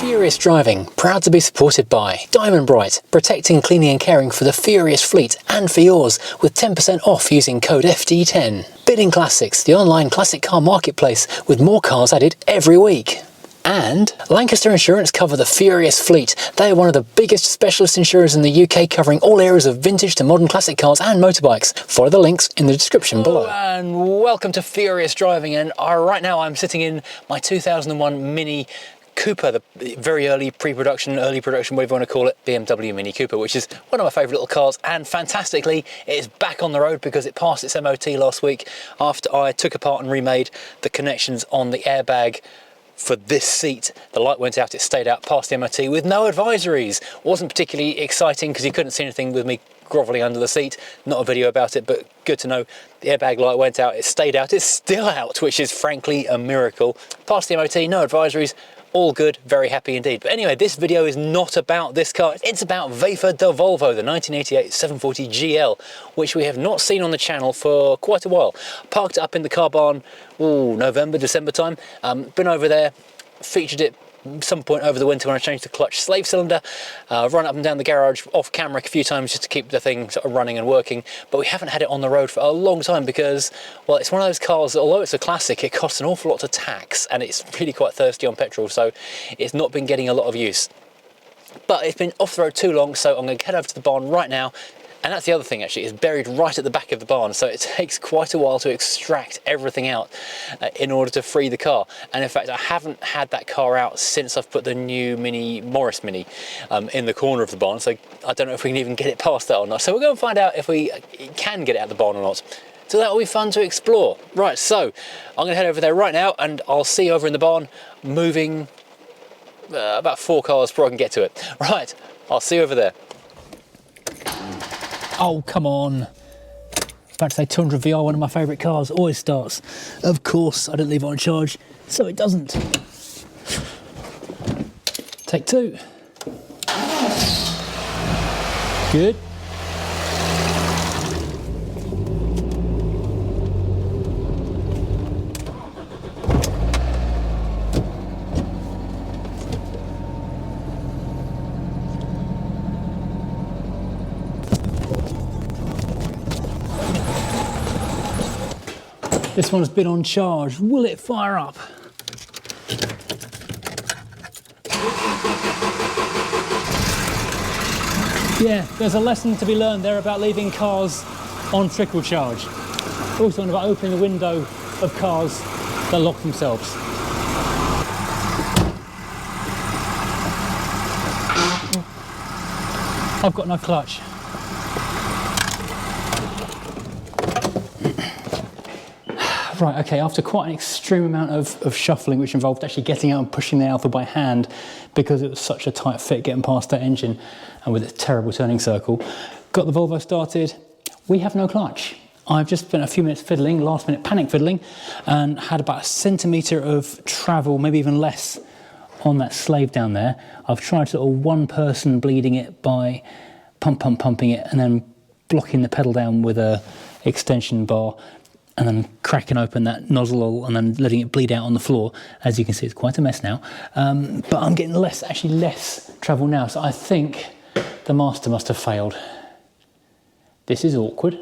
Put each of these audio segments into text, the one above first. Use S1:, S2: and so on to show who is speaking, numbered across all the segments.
S1: Furious Driving, proud to be supported by Diamond Bright, protecting, cleaning and caring for the Furious fleet and for yours, with 10% off using code FD10. Bidding Classics, the online classic car marketplace with more cars added every week. And Lancaster Insurance cover the Furious fleet. They are one of the biggest specialist insurers in the UK, covering all areas of vintage to modern classic cars and motorbikes. Follow the links in the description below. And welcome to Furious Driving, and right now I'm sitting in my 2001 Mini Cooper, the very early pre-production, early production, whatever you want to call it, BMW Mini Cooper, which is one of my favourite little cars, and fantastically it's back on the road because it passed its MOT last week after I took apart and remade the connections on the airbag for this seat. The light went out, it stayed out, passed the MOT with no advisories. Wasn't particularly exciting because you couldn't see anything with me grovelling under the seat. Not a video about it, but good to know. The airbag light went out, it stayed out, it's still out, which is frankly a miracle. Passed the MOT, no advisories. All good, very happy indeed. But anyway, this video is not about this car. It's about Volvo Down, the 1988 740 GL, which we have not seen on the channel for quite a while. Parked it up in the car barn, November, December time. Been over there, featured it some point over the winter when I changed the clutch slave cylinder, run up and down the garage off camera a few times just to keep the thing sort of running and working, but we haven't had it on the road for a long time because, well, it's one of those cars that, although it's a classic, it costs an awful lot of tax and it's really quite thirsty on petrol, so it's not been getting a lot of use. But it's been off the road too long, so I'm going to head over to the barn right now. And that's the other thing, actually, it's buried right at the back of the barn, so it takes quite a while to extract everything out in order to free the car. And in fact, I haven't had that car out since I've put the new Morris Mini in the corner of the barn, so I don't know if we can even get it past that or not. So we're going to find out if we can get it out of the barn or not. So that will be fun to explore. Right, so I'm going to head over there right now, and I'll see you over in the barn, moving about 4 cars before I can get to it. Right, I'll see you over there. Oh, come on. About to say 200 VR, one of my favourite cars, always starts. Of course, I didn't leave it on charge, so it doesn't. Take 2. Good. This one's been on charge. Will it fire up? Yeah, there's a lesson to be learned there about leaving cars on trickle charge. Also talking about opening the window of cars that lock themselves. I've got no clutch. Right, okay, after quite an extreme amount of shuffling, which involved actually getting out and pushing the Alpha by hand because it was such a tight fit getting past that engine and with its terrible turning circle, got the Volvo started. We have no clutch. I've just spent a few minutes fiddling, last minute panic fiddling, and had about 1 centimetre of travel, maybe even less, on that slave down there. I've tried sort of one person bleeding it by pumping it and then blocking the pedal down with a extension bar, and then cracking open that nozzle and then letting it bleed out on the floor. As you can see, it's quite a mess now. But I'm getting less travel now, so I think the master must have failed. This is awkward.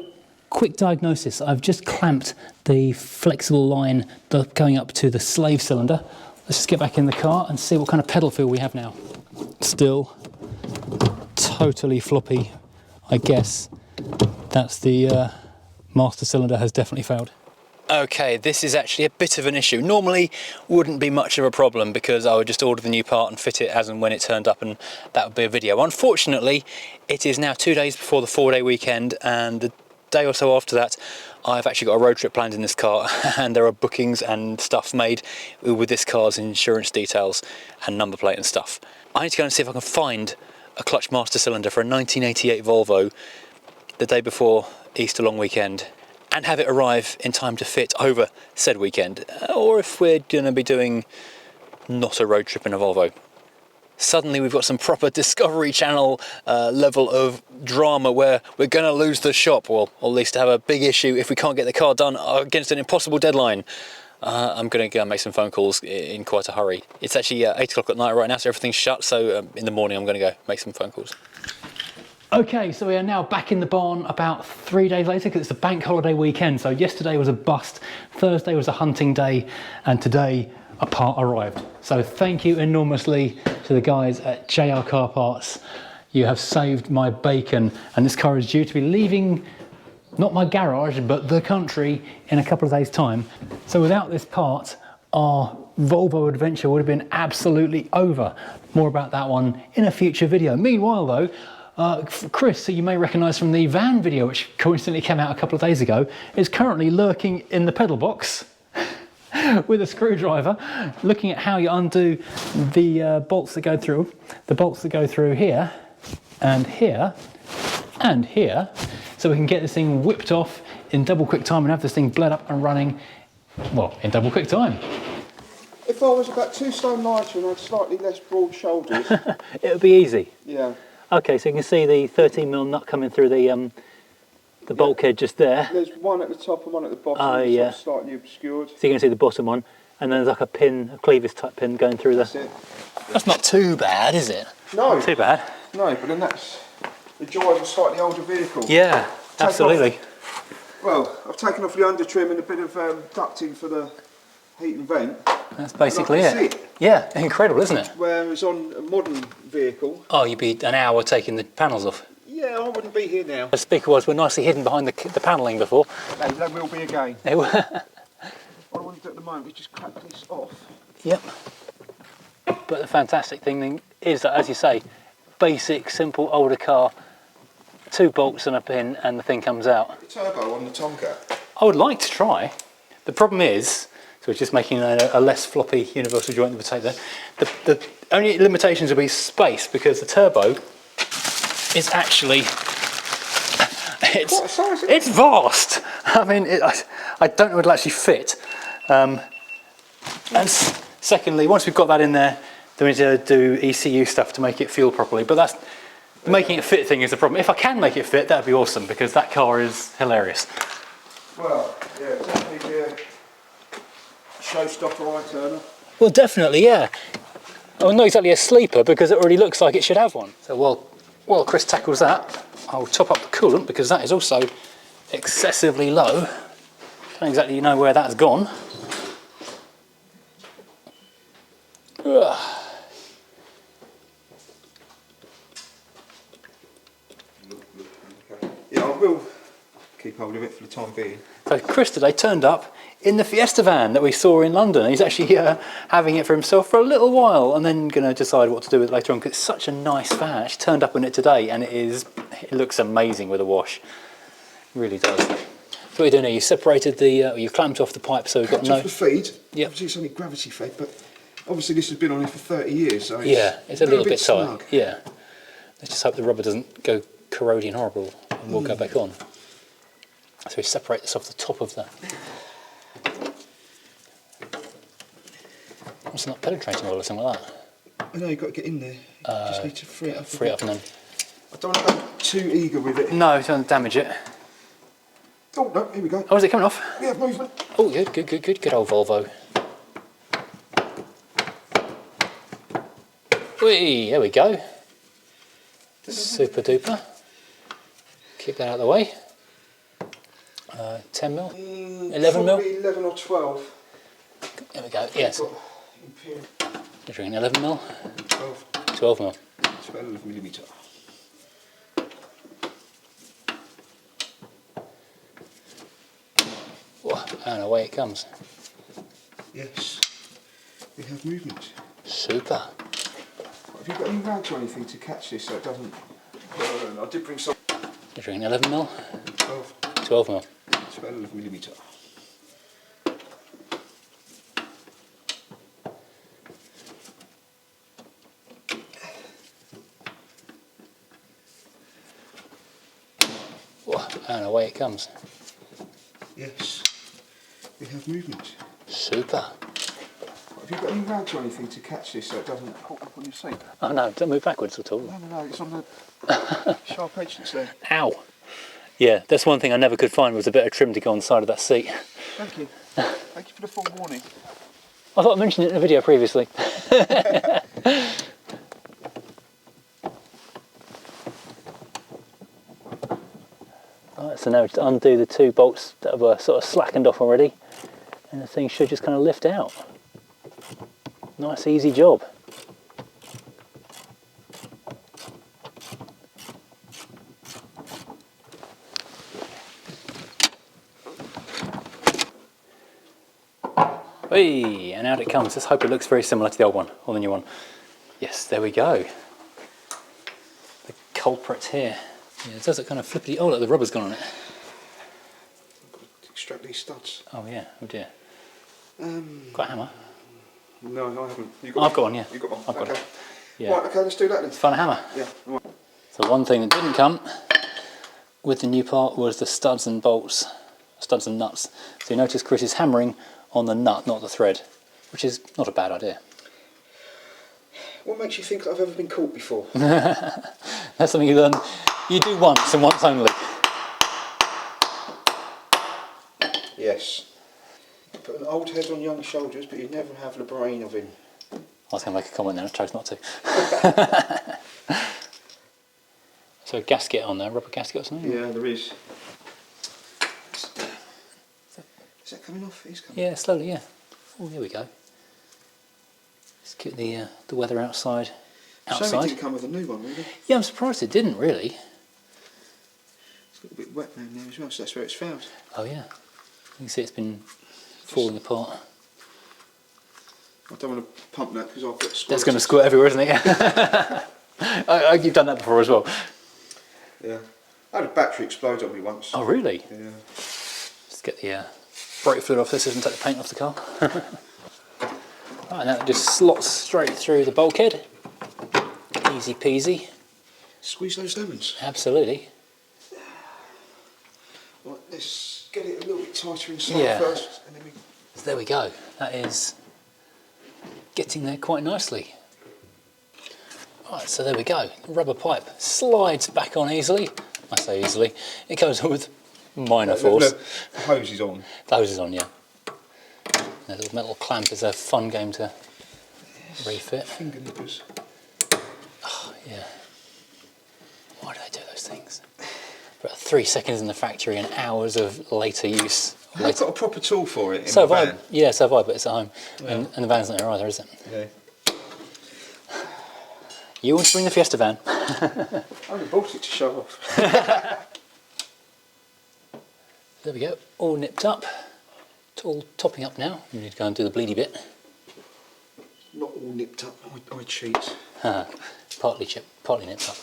S1: Quick diagnosis. I've just clamped the flexible line going up to the slave cylinder. Let's just get back in the car and see what kind of pedal feel we have now. Still totally floppy, I guess. That's the master cylinder has definitely failed. Okay, this is actually a bit of an issue. Normally wouldn't be much of a problem because I would just order the new part and fit it as and when it turned up, and that would be a video. Unfortunately, it is now 2 days before the 4-day weekend, and the day or so after that I've actually got a road trip planned in this car, and there are bookings and stuff made with this car's insurance details and number plate and stuff. I need to go and see if I can find a clutch master cylinder for a 1988 Volvo the day before Easter long weekend and have it arrive in time to fit over said weekend, or if we're going to be doing not a road trip in a Volvo. Suddenly we've got some proper Discovery Channel level of drama where we're going to lose the shop, or at least have a big issue if we can't get the car done against an impossible deadline. I'm going to go and make some phone calls in quite a hurry. It's actually 8 o'clock at night right now, so everything's shut, so in the morning I'm going to go make some phone calls. Okay, so we are now back in the barn about 3 days later because it's the bank holiday weekend. So yesterday was a bust, Thursday was a hunting day, and today a part arrived. So thank you enormously to the guys at JR Car Parts. You have saved my bacon, and this car is due to be leaving not my garage, but the country in a couple of days' time. So without this part, our Volvo adventure would have been absolutely over. More about that one in a future video. Meanwhile though, Chris, who you may recognise from the van video, which coincidentally came out a couple of days ago, is currently lurking in the pedal box with a screwdriver, looking at how you undo the bolts that go through here, and here, and here, so we can get this thing whipped off in double quick time and have this thing bled up and running, well, in double quick time.
S2: If I was about 2 stone lighter and had slightly less broad shoulders...
S1: It would be easy.
S2: Yeah.
S1: Okay, so you can see the 13mm nut coming through the bulkhead just there.
S2: There's one at the top and one at the bottom.
S1: Oh, yeah.
S2: Slightly obscured.
S1: So you can see the bottom one, and then there's like a pin, a clevis type pin going through
S2: That's it.
S1: That's not too bad, is it?
S2: No.
S1: Not too bad.
S2: No, but then that's the joy of a slightly older vehicle.
S1: Yeah, absolutely.
S2: Well, I've taken off the under trim and a bit of ducting for the heat and vent.
S1: That's basically it. Yeah, incredible, isn't it?
S2: Whereas on a modern vehicle...
S1: Oh, you'd be an hour taking the panels off.
S2: Yeah, I wouldn't be here now.
S1: The speaker was, we're nicely hidden behind the panelling before.
S2: They will be again.
S1: They were.
S2: What I want to do at the moment is just crack this off.
S1: Yep. But the fantastic thing is that, as you say, basic, simple, older car, 2 bolts and a pin, and the thing comes out.
S2: The turbo on the Tonka.
S1: I would like to try. The problem is, so it's just making a less floppy universal joint that would take there. The only limitations will be space, because the turbo is actually, it's vast. I mean, I don't know if it'll actually fit. And secondly, once we've got that in there, then we need to do ECU stuff to make it feel properly. But that's, the making it fit thing is the problem. If I can make it fit, that'd be awesome, because that car is hilarious.
S2: Well, yeah, definitely be a showstopper, right, Turner?
S1: Well, definitely, yeah. Well, not exactly a sleeper, because it already looks like it should have one. So while Chris tackles that, I'll top up the coolant, because that is also excessively low. Don't exactly know where that's gone. Ugh.
S2: Yeah, I will keep hold of it for the time being.
S1: So Chris today turned up in the Fiesta van that we saw in London. He's actually having it for himself for a little while, and then going to decide what to do with it later on, because it's such a nice van. Actually turned up in it today, and it looks amazing with a wash. It really does. So what are you doing here? You separated the, you clamped off the pipe, so we've got no...
S2: Off the feed.
S1: Yep.
S2: Obviously it's only gravity fed, but obviously this has been on here for 30 years, so
S1: it's a little bit tight.
S2: snug.
S1: Yeah. Let's just hope the rubber doesn't go corroding horrible, and we'll go back on. So we separate this off the top of the... It's not penetrating or something like that.
S2: I know, you've got to get in there. You just need to free it up.
S1: Free it up and then...
S2: I don't want to go too eager with it.
S1: No, don't damage it.
S2: Oh, no, here we go.
S1: Oh, is it coming off?
S2: We have movement.
S1: Oh, good old Volvo. Whee, there we go. Super duper. Keep that out of the way. 10mm? 11mm?
S2: Probably 11 or 12.
S1: There we go, yes. Measuring 11mm? 12mm.
S2: 12mm.
S1: Whoa, and away it comes.
S2: Yes, we have movement.
S1: Super.
S2: Have you got any rags or anything to catch this so it doesn't burn? I did bring some.
S1: Measuring 11mm? 12mm.
S2: 12mm.
S1: Whoa, and away it comes.
S2: Yes, we have movement.
S1: Super.
S2: Have you got any rags or anything to catch this so it doesn't pop up on your seat?
S1: Oh no, don't move backwards at all.
S2: No, it's on the sharp edge that's there.
S1: Ow! Yeah, that's one thing I never could find was a bit of trim to go on the side of that seat.
S2: Thank you. Thank you for the forewarning.
S1: I thought I mentioned it in a video previously. Right, so now we just undo the 2 bolts that were sort of slackened off already, and the thing should just kind of lift out. Nice easy job. Hey, and out it comes. Let's hope it looks very similar to the old one, or the new one. Yes, there we go. The culprit's here. Yeah, it does look kind of flippity. Oh, look, the rubber's gone on it.
S2: I've got to extract these studs.
S1: Oh yeah, oh dear. Got a hammer?
S2: No, I haven't.
S1: I've got one, yeah.
S2: You got one?
S1: I've got
S2: okay.
S1: it. Yeah.
S2: Right, okay, let's do that then.
S1: Let's find a hammer.
S2: Yeah, right.
S1: So one thing that didn't come with the new part was the studs and bolts, studs and nuts. So you notice Chris is hammering on the nut, not the thread, which is not a bad idea.
S2: What makes you think that I've ever been caught before?
S1: That's something you learn. You do once and once only.
S2: Yes. You put an old head on young shoulders, but you never have the brain of him.
S1: I was going to make a comment there, I chose not to. So a gasket on there, rubber gasket or something?
S2: Yeah, there is. Is that coming off? It is coming
S1: Yeah, slowly, yeah. Oh, there we go. Let's get the weather outside.
S2: Shame it didn't come with a new one, really.
S1: Yeah, I'm surprised it didn't, really.
S2: It's got a bit wet down there as well, so that's where it's found.
S1: Oh yeah. You can see it's been falling apart.
S2: I don't want to pump that because I've got squirts.
S1: That's going to squirt everywhere, isn't it? You've done that before as well.
S2: Yeah. I had a battery explode on me once.
S1: Oh really?
S2: Yeah.
S1: Let's get the brake fluid off this and take the paint off the car. Right, now it just slots straight through the bulkhead. Easy peasy.
S2: Squeeze those lemons.
S1: Absolutely.
S2: Right, let's get it a little bit tighter inside first. And then we...
S1: So there we go. That is getting there quite nicely. Right, so there we go. The rubber pipe slides back on easily. I say easily. It goes on with minor force.
S2: The hose is on.
S1: The hose is on, yeah. The little metal clamp is a fun game to refit.
S2: Finger nippers.
S1: Oh, yeah. Why do they do those things? About 3 seconds in the factory and hours of later use.
S2: I've got a proper tool for it in
S1: So
S2: the
S1: have
S2: van.
S1: I. Yeah, so have I, but it's at home.
S2: Yeah.
S1: And the van's not there either, is it?
S2: Yeah.
S1: You want to bring the Fiesta van?
S2: I only bought it to show off.
S1: There we go, all nipped up. It's all topping up now. We need to go and do the bleedy bit.
S2: Not all nipped up, I cheat.
S1: Partly nipped up.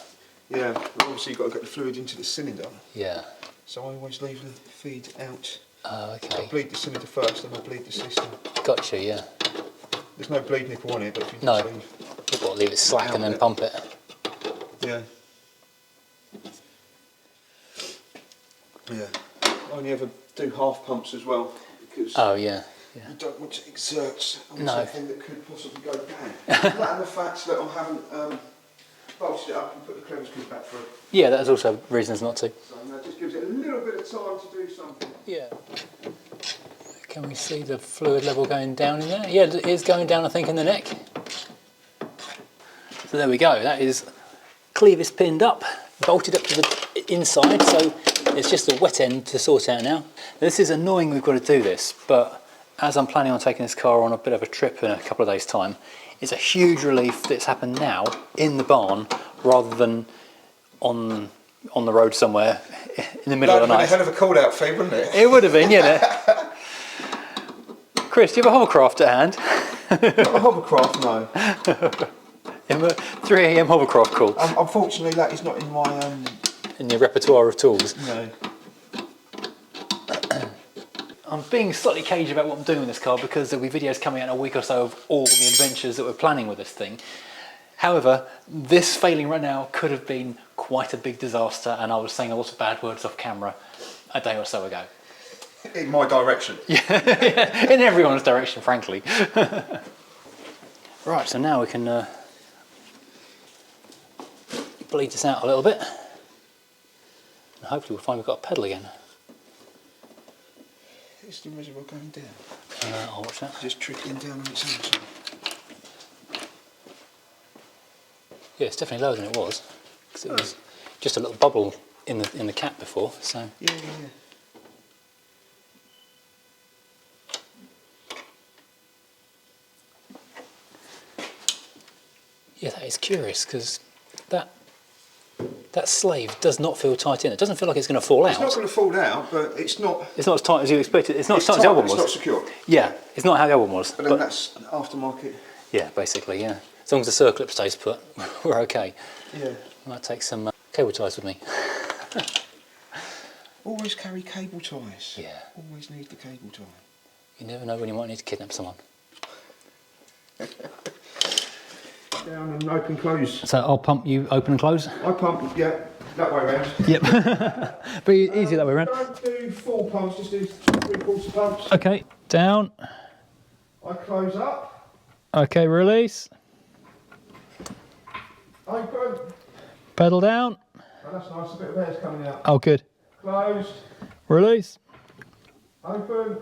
S2: Yeah, but obviously you've got to get the fluid into the cylinder.
S1: Yeah.
S2: So I always leave the feed out.
S1: Oh,
S2: I
S1: okay.
S2: bleed the cylinder first, then I bleed the system.
S1: Gotcha, yeah.
S2: There's no bleed nipple on it, but if you
S1: No.
S2: just leave...
S1: You've got to leave it slack and then pump it.
S2: Yeah. Yeah. I only ever do half pumps as well, because
S1: Oh, yeah.
S2: you don't want to exert on
S1: No.
S2: something that could possibly go down. That and the fact that I haven't bolted it up and put the clearance pin back through.
S1: Yeah, that's also reasons not to.
S2: So that just gives it a little bit of time to do something.
S1: Yeah. Can we see the fluid level going down in there? Yeah, it is going down, I think, in the neck. So there we go. That is clevis pinned up, bolted up to the inside, so it's just the wet end to sort out now. This is annoying we've got to do this, but as I'm planning on taking this car on a bit of a trip in a couple of days' time, it's a huge relief that it's happened now in the barn rather than on the road somewhere in the middle of the night.
S2: That would have been a hell of a call out fee, wouldn't it?
S1: It would have been, yeah. Chris, do you have a hovercraft at hand?
S2: Not a hovercraft, no.
S1: 3 AM hovercraft call.
S2: Unfortunately, that is not in my...
S1: In your repertoire of tools.
S2: No.
S1: I'm being slightly cagey about what I'm doing with this car because there'll be videos coming out in a week or so of all the adventures that we're planning with this thing. However, this failing right now could have been quite a big disaster, and I was saying a lot of bad words off camera a day or so ago.
S2: In my direction.
S1: Yeah, in everyone's direction, frankly. Right, so now we can bleed this out a little bit. And hopefully we'll find we've got a pedal again.
S2: it's the reservoir going down.
S1: I'll watch that.
S2: Just trickling down on its own side.
S1: Yeah, it's definitely lower than it was, because it was just a little bubble in the cap before. So
S2: Yeah.
S1: yeah, that is curious because that slave does not feel tight in. It doesn't feel like it's going to fall out.
S2: It's not going to fall out, but it's not.
S1: It's not as tight as you expected. It's not as tight as the other one was.
S2: It's not secure.
S1: Yeah, it's not how the other one was.
S2: But then that's aftermarket.
S1: Yeah, basically, yeah. As long as the circlip stays put, we're okay.
S2: Yeah.
S1: I might take some cable ties with me.
S2: Always carry cable ties.
S1: Yeah.
S2: Always need the cable tie.
S1: You never know when you might need to kidnap someone.
S2: Down and open, close.
S1: So I'll pump you open and close?
S2: I pump, yeah, that way round.
S1: Yep. But easy that way round.
S2: Don't do full pumps, just do 3/4 pumps.
S1: Okay, down.
S2: I close up.
S1: Okay, release.
S2: Open.
S1: Pedal down.
S2: Oh, that's nice, a bit of air's coming out.
S1: Oh, good.
S2: Closed.
S1: Release.
S2: Open.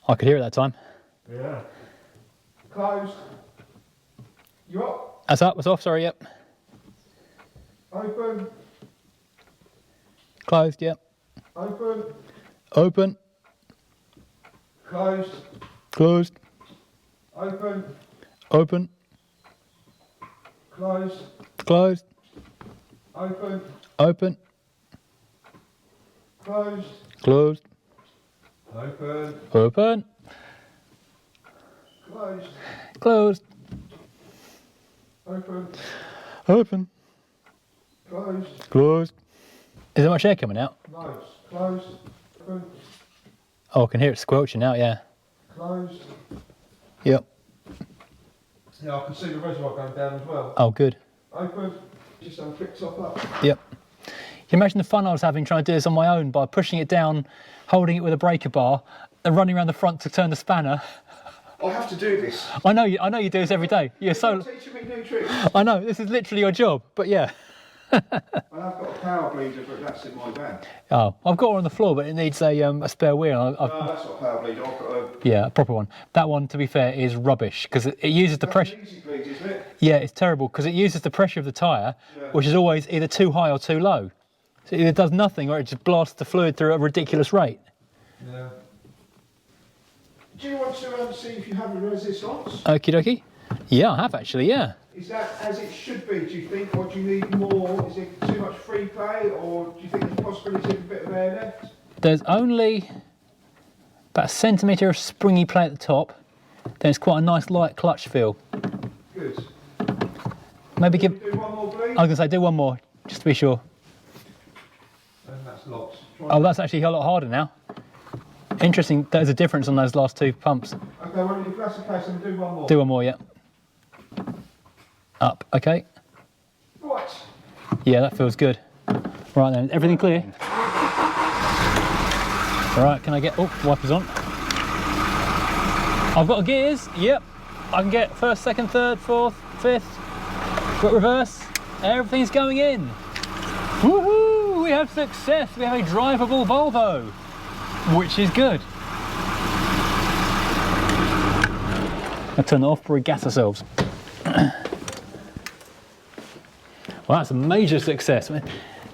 S1: I could hear it that time.
S2: Yeah. Closed. You up?
S1: That's up, that's off, sorry, yep.
S2: Open.
S1: Closed, yep.
S2: Open.
S1: Open.
S2: Closed.
S1: Closed.
S2: Open.
S1: Open.
S2: Closed.
S1: Closed.
S2: Open.
S1: Open.
S2: Closed.
S1: Closed.
S2: Open.
S1: Open.
S2: Closed.
S1: Closed.
S2: Open.
S1: Open.
S2: Closed.
S1: Closed. Is there much air coming out?
S2: No. Closed. Open.
S1: Oh, I can hear it squelching out, yeah.
S2: Closed.
S1: Yep.
S2: Yeah, I can see the reservoir going down as well.
S1: Oh, good.
S2: Open. Just have a quick top up.
S1: Yep. Can you imagine the fun I was having trying to do this on my own by pushing it down, holding it with a breaker bar, and running around the front to turn the spanner?
S2: I have to do this.
S1: I know you do this every day. You're so.
S2: Teaching me new tricks.
S1: I know, this is literally your job, but yeah.
S2: I've got a power bleeder, but that's in my van.
S1: Oh, I've got one on the floor, but it needs a spare wheel.
S2: No, that's not a power bleeder. I've got a...
S1: Yeah, a proper one. That one, to be fair, is rubbish because it uses the pressure.
S2: That's an easy bleed, isn't it?
S1: Yeah, it's terrible because it uses the pressure of the tyre, which is always either too high or too low. So it either does nothing or it just blasts the fluid through at a ridiculous rate.
S2: Yeah. Do you want to see if you have a resistance?
S1: Okie dokie. Yeah, I have actually, yeah.
S2: Is that as it should be, do you think, or do you need more? Is it too much free play, or do you think there's a possibility of a bit of air left?
S1: There's only about a centimetre of springy play at the top. Then it's quite a nice light clutch feel.
S2: Good.
S1: Maybe give...
S2: Do one more, please.
S1: I was going to say, do one more, just to be sure.
S2: And that's locked.
S1: Oh, that's actually a lot harder now. Interesting, there's a difference on those last two pumps.
S2: Okay, well, if that's the case, then do one more.
S1: Do one more, yeah. Up, okay.
S2: Right.
S1: Yeah, that feels good. Right then, everything clear? Right, can I get, oh, wipers on. I've got gears, yep. I can get first, second, third, fourth, fifth. Got reverse, everything's going in. Woohoo, we have success. We have a drivable Volvo, which is good. I'll turn it off before we gas ourselves. Well, that's a major success.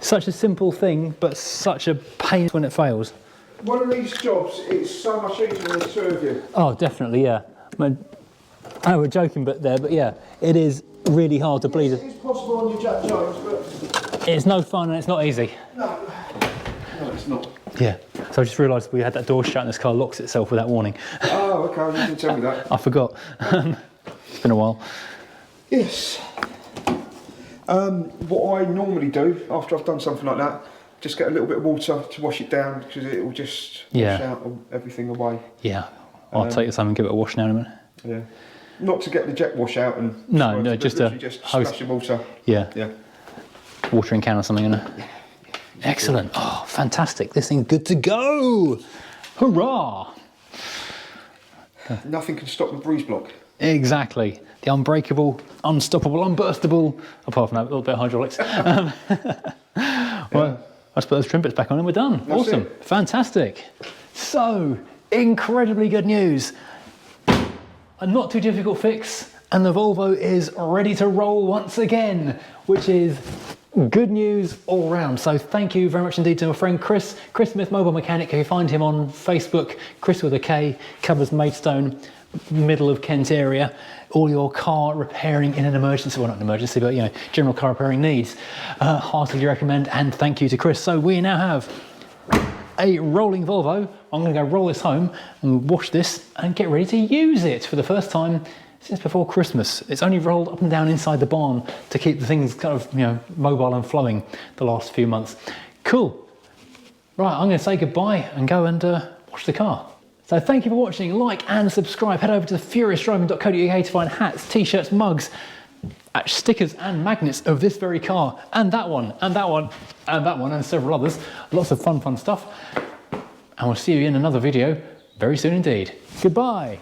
S1: Such a simple thing, but such a pain when it fails.
S2: One of these jobs, it's so much easier than the two of you.
S1: Oh, definitely, yeah. I know we're joking bit there, but yeah, it is really hard to bleed.
S2: It is possible on your Jack Jones, but...
S1: It's no fun and it's not easy.
S2: No, it's not.
S1: Yeah. So I just realised we had that door shut and this car locks itself without warning.
S2: Oh, okay, you didn't tell me that.
S1: I forgot. It's been a while.
S2: Yes. What I normally do after I've done something like that, just get a little bit of water to wash it down because it will just wash out everything away.
S1: Yeah. I'll take this home and give it a wash now in a minute.
S2: Yeah. Not to get the jet wash out and...
S1: No, just a hose.
S2: splash of water.
S1: Yeah.
S2: Yeah.
S1: Watering can or something in it. Excellent. Oh, fantastic. This thing's good to go. Hurrah.
S2: Nothing can stop the breeze block.
S1: Exactly. The unbreakable, unstoppable, unburstable, apart from that, a little bit of hydraulics. Well, let's put those trim bits back on and we're done.
S2: That's
S1: awesome.
S2: it.
S1: Fantastic. So, incredibly good news. A not too difficult fix, and the Volvo is ready to roll once again, which is good news all round. So thank you very much indeed to my friend Chris Smith, Mobile Mechanic. You find him on Facebook, Chris with a K, covers Maidstone, middle of Kent area. All your car repairing in an emergency, well not an emergency, but you know, general car repairing needs. Heartily recommend, and thank you to Chris. So we now have a rolling Volvo. I'm going to go roll this home and wash this and get ready to use it for the first time since before Christmas. It's only rolled up and down inside the barn to keep the things kind of, you know, mobile and flowing the last few months. Cool. Right, I'm going to say goodbye and go and wash the car. So thank you for watching. Like and subscribe. Head over to furiousdriving.co.uk to find hats, t-shirts, mugs, stickers and magnets of this very car, and that one, and that one, and that one, and several others. Lots of fun stuff. And we'll see you in another video very soon indeed. Goodbye.